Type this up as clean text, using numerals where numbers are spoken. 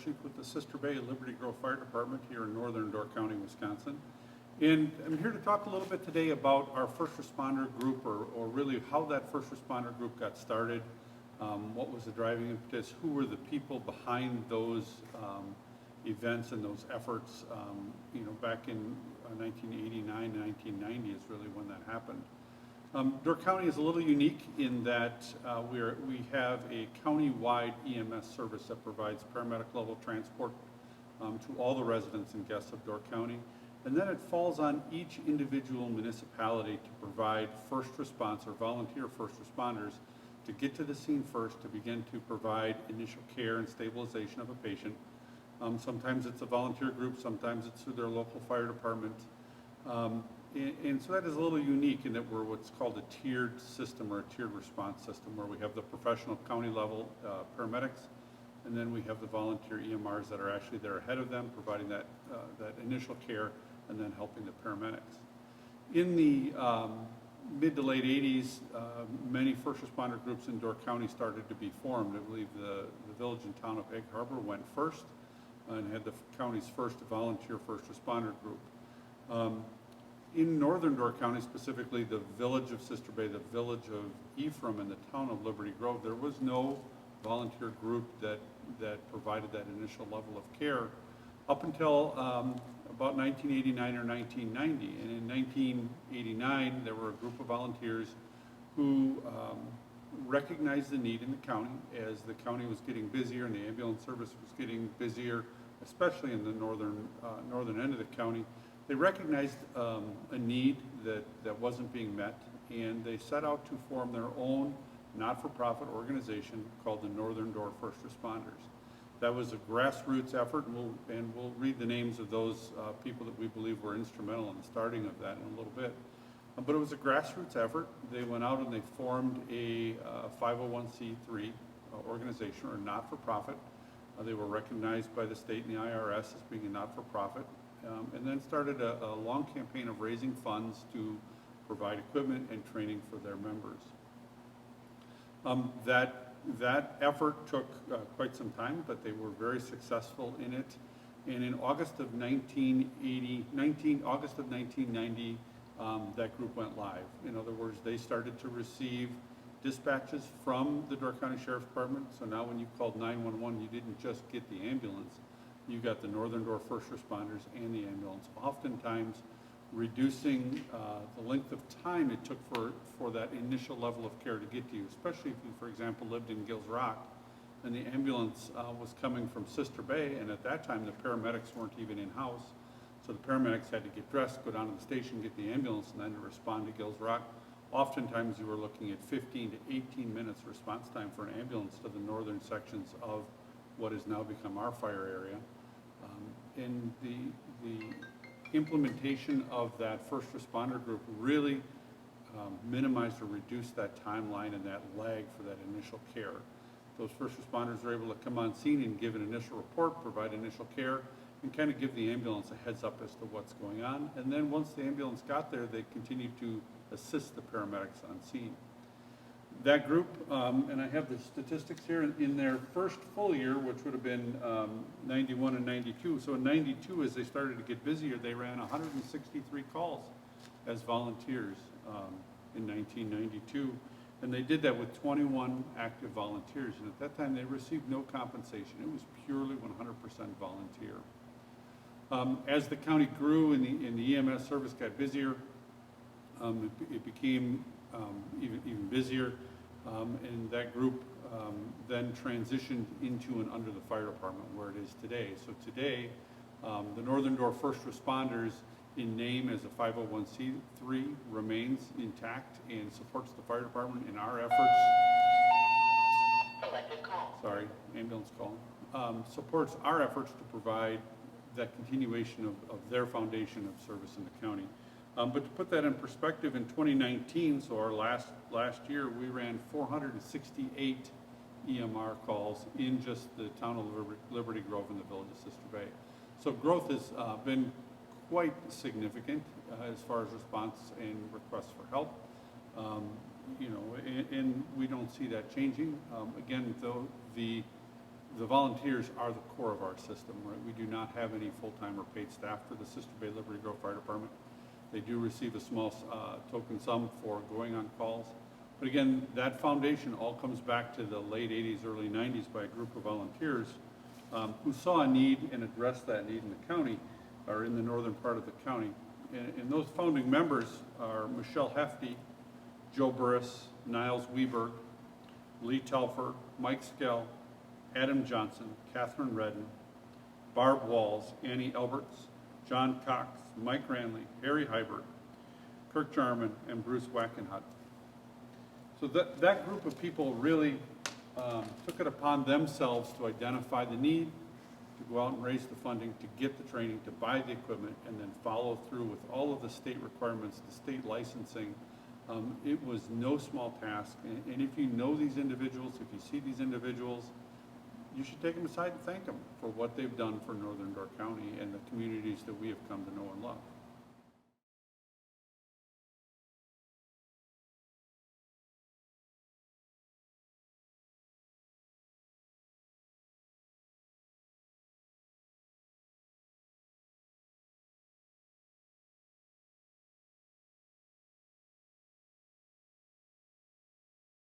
Chief with the Sister Bay Liberty Grove Fire Department here in northern Door County, Wisconsin. And I'm here to talk a little bit today about our first responder group, or really how that first responder group got started, what was the driving impetus, who were the people behind those events and those efforts. Back in 1989, 1990 is really when that happened. Door County is a little unique in that we have a county-wide EMS service that provides paramedic level transport to all the residents and guests of Door County. And then it falls on each individual municipality to provide first response or volunteer first responders to get to the scene first, to begin to provide initial care and stabilization of a patient. Sometimes it's a volunteer group, sometimes it's through their local fire department. And so that is a little unique in that we're what's called a tiered system, or a tiered response system, where we have the professional county level paramedics, and then we have the volunteer EMRs that are actually there ahead of them, providing that initial care and then helping the paramedics. In the mid to late 80s, many first responder groups in Door County started to be formed. I believe the village and town of Egg Harbor went first and had the county's first volunteer first responder group. In northern Door County, specifically the village of Sister Bay, the village of Ephraim, and the town of Liberty Grove, there was no volunteer group that provided that initial level of care up until about 1989 or 1990. And in 1989, there were a group of volunteers who recognized the need in the county as the county was getting busier and the ambulance service was getting busier, especially in the northern end of the county. They recognized a need that wasn't being met, and they set out to form their own not-for-profit organization called the Northern Door First Responders. That was a grassroots effort, and we'll read the names of those people that we believe were instrumental in the starting of that in a little bit. But it was a grassroots effort. They went out and they formed a 501c3 organization, or not-for-profit. They were recognized by the state and the IRS as being a not-for-profit. And then started a long campaign of raising funds to provide equipment and training for their members. That effort took quite some time, but they were very successful in it. And in August of 1990, that group went live. In other words, they started to receive dispatches from the Door County Sheriff's Department. So now when you called 911, you didn't just get the ambulance. You got the Northern Door First Responders and the ambulance, oftentimes reducing the length of time it took for that initial level of care to get to you, especially if you, for example, lived in Gills Rock and the ambulance was coming from Sister Bay, and at that time the paramedics weren't even in-house. So the paramedics had to get dressed, go down to the station, get the ambulance, and then to respond to Gills Rock. Oftentimes you were looking at 15 to 18 minutes response time for an ambulance to the northern sections of what has now become our fire area. And the implementation of that first responder group really minimized or reduced that timeline and that lag for that initial care. Those first responders are able to come on scene and give an initial report, provide initial care, and kind of give the ambulance a heads up as to what's going on. And then once the ambulance got there, they continued to assist the paramedics on scene. That group, and I have the statistics here, in their first full year, which would have been 91 and 92. So in 92, as they started to get busier, they ran 163 calls as volunteers in 1992. And they did that with 21 active volunteers. And at that time, they received no compensation. It was purely 100% volunteer. As the county grew and the EMS service got busier, it became even busier, and that group then transitioned into and under the fire department where it is today. So today, the Northern Door First Responders, in name as a 501c3, remains intact and supports the fire department in our efforts. Selected call. Sorry, ambulance call. Supports our efforts to provide that continuation of their foundation of service in the county. But to put that in perspective, in 2019, so our last year, we ran 468 EMR calls in just the town of Liberty Grove and the village of Sister Bay. So growth has been quite significant as far as response and requests for help. And we don't see that changing. Again, though, the the volunteers are the core of our system, right? We do not have any full-time or paid staff for the Sister Bay Liberty Grove Fire Department. They do receive a small token sum for going on calls. But again, that foundation all comes back to the late 80s, early 90s by a group of volunteers who saw a need and addressed that need in the county, or in the northern part of the county. And those founding members are Michelle Hefty, Joe Burris, Niles Weberg, Lee Telfer, Mike Skell, Adam Johnson, Catherine Redden, Barb Walls, Annie Alberts, John Cox, Mike Ranley, Harry Hybert, Kirk Jarman, and Bruce Wackenhut. So that group of people really took it upon themselves to identify the need, to go out and raise the funding, to get the training, to buy the equipment, and then follow through with all of the state requirements, the state licensing. It was no small task. And if you know these individuals, if you see these individuals, you should take them aside and thank them for what they've done for Northern Door County and the communities that we have come to know and love.